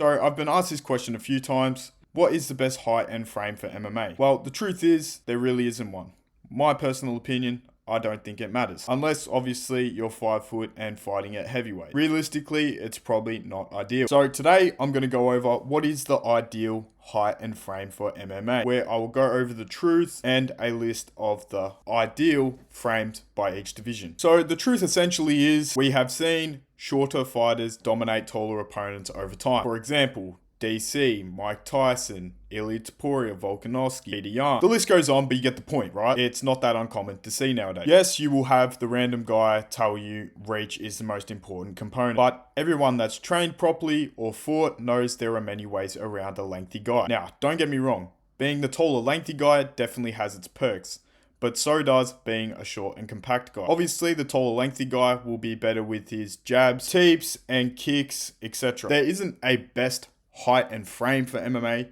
So I've been asked this question a few times. What is the best height and frame for MMA? Well, the truth is, there really isn't one. My personal opinion, I don't think it matters. Unless, obviously, you're 5 foot and fighting at heavyweight. Realistically, it's probably not ideal. So today, I'm going to go over what is the ideal height and frame for MMA, where I will go over the truth and a list of the ideal frames by each division. So the truth essentially is, we have seen shorter fighters dominate taller opponents over time. For example, DC, Mike Tyson, Ilya Topuria, Volkanovski, Peter Yan. The list goes on, but you get the point, right? It's not that uncommon to see nowadays. Yes, you will have the random guy tell you reach is the most important component, but everyone that's trained properly or fought knows there are many ways around a lengthy guy. Now, don't get me wrong, being the taller lengthy guy definitely has its perks, but so does being a short and compact guy. Obviously, the taller lengthy guy will be better with his jabs, teeps, and kicks, etc. There isn't a best height and frame for MMA,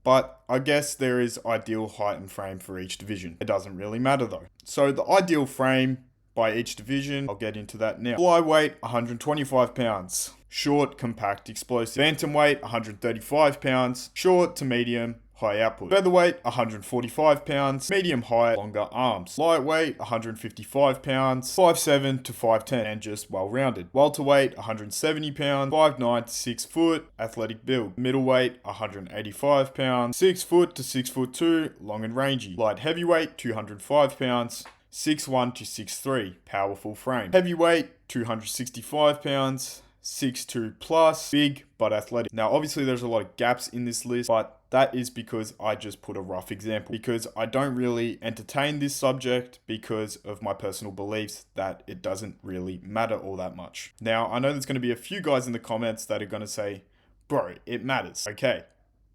but I guess there is ideal height and frame for each division. It doesn't really matter though. So the ideal frame by each division, I'll get into that now. Flyweight, 125 pounds. Short, compact, explosive. Bantamweight, 135 pounds. Short to medium, high output. Featherweight, 145 pounds. Medium high, longer arms. Lightweight, 155 pounds. 5'7 to 5'10 and just well-rounded. Welterweight, 170 pounds. 5'9 to 6 foot, athletic build. Middleweight, 185 pounds. 6 foot to 6'2", long and rangy. Light heavyweight, 205 pounds. 6'1 to 6'3", powerful frame. Heavyweight, 265 pounds. 6'2 plus, big but athletic. Now obviously there's a lot of gaps in this list, but that is because I just put a rough example, because I don't really entertain this subject because of my personal beliefs that it doesn't really matter all that much. Now I know there's going to be a few guys in the comments that are going to say, bro, it matters. Okay,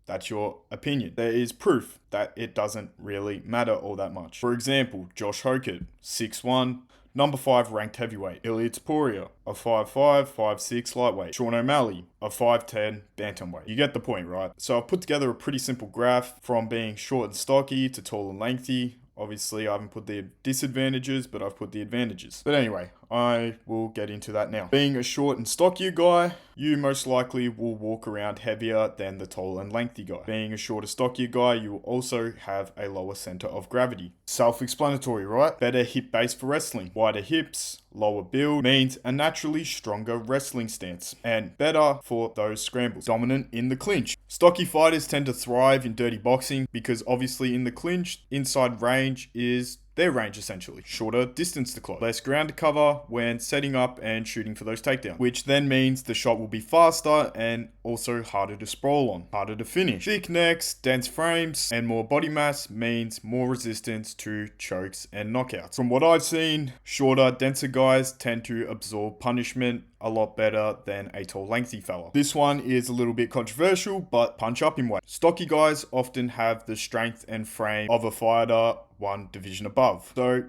that's your opinion. There is proof that it doesn't really matter all that much. For example, Josh Hokert, 6'1", number 5 ranked heavyweight. Ilya Topuria, a 5'5", 5'6", lightweight. Sean O'Malley, a 5'10", bantamweight. You get the point, right? So I've put together a pretty simple graph from being short and stocky to tall and lengthy. Obviously, I haven't put the disadvantages, but I've put the advantages. But anyway, I will get into that now. Being a short and stockier guy, you most likely will walk around heavier than the tall and lengthy guy. Being a shorter, stockier guy, you will also have a lower center of gravity. Self-explanatory, right? Better hip base for wrestling. Wider hips, lower build means a naturally stronger wrestling stance, and better for those scrambles. Dominant in the clinch. Stocky fighters tend to thrive in dirty boxing because obviously in the clinch, inside range is their range essentially. Shorter distance to close. Less ground to cover when setting up and shooting for those takedowns, which then means the shot will be faster and also harder to sprawl on, harder to finish. Thick necks, dense frames, and more body mass means more resistance to chokes and knockouts. From what I've seen, shorter, denser guys tend to absorb punishment a lot better than a tall, lengthy fella. This one is a little bit controversial, but punch up in weight. Stocky guys often have the strength and frame of a fighter one division above. So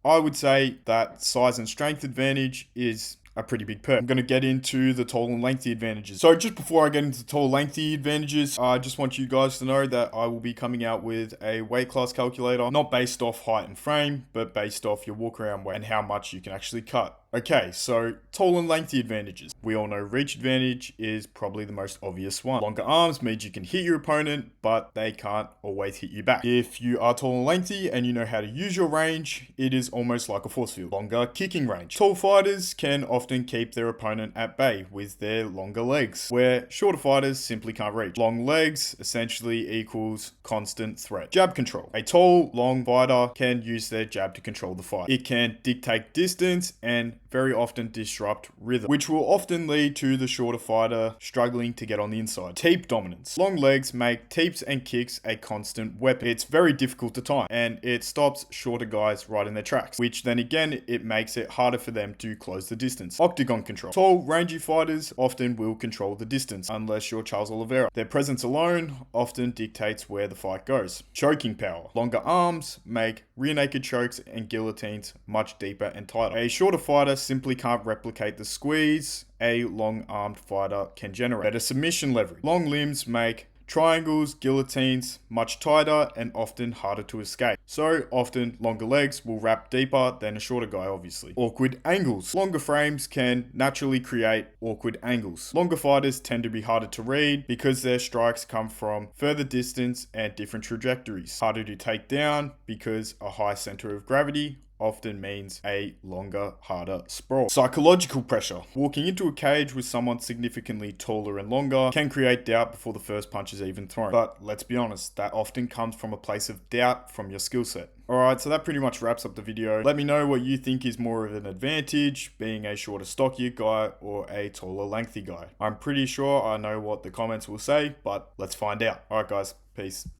I would say that size and strength advantage is a pretty big perk. I'm going to get into the tall and lengthy advantages. So just before I get into the tall lengthy advantages, I just want you guys to know that I will be coming out with a weight class calculator, not based off height and frame, but based off your walk around weight and how much you can actually cut. Okay, so tall and lengthy advantages. We all know reach advantage is probably the most obvious one. Longer arms means you can hit your opponent, but they can't always hit you back. If you are tall and lengthy and you know how to use your range, it is almost like a force field. Longer kicking range. Tall fighters can often keep their opponent at bay with their longer legs, where shorter fighters simply can't reach. Long legs essentially equals constant threat. Jab control. A tall, long fighter can use their jab to control the fight. It can dictate distance and very often disrupt rhythm, which will often lead to the shorter fighter struggling to get on the inside. Teep dominance. Long legs make teeps and kicks a constant weapon. It's very difficult to time, and it stops shorter guys right in their tracks, which then again, it makes it harder for them to close the distance. Octagon control. Tall, rangy fighters often will control the distance, unless you're Charles Oliveira. Their presence alone often dictates where the fight goes. Choking power. Longer arms make rear naked chokes and guillotines much deeper and tighter. A shorter fighter simply can't replicate the squeeze a long-armed fighter can generate. Better submission leverage. Long limbs make Triangles, guillotines, much tighter and often harder to escape. So often longer legs will wrap deeper than a shorter guy, obviously. Awkward angles. Longer frames can naturally create awkward angles. Longer fighters tend to be harder to read because their strikes come from further distance and different trajectories. Harder to take down because a high center of gravity often means a longer, harder sprawl. Psychological pressure. Walking into a cage with someone significantly taller and longer can create doubt before the first punch is even thrown. But let's be honest, that often comes from a place of doubt from your skill set. Alright, so that pretty much wraps up the video. Let me know what you think is more of an advantage, being a shorter, stockier guy or a taller, lengthy guy. I'm pretty sure I know what the comments will say, but let's find out. Alright guys, peace.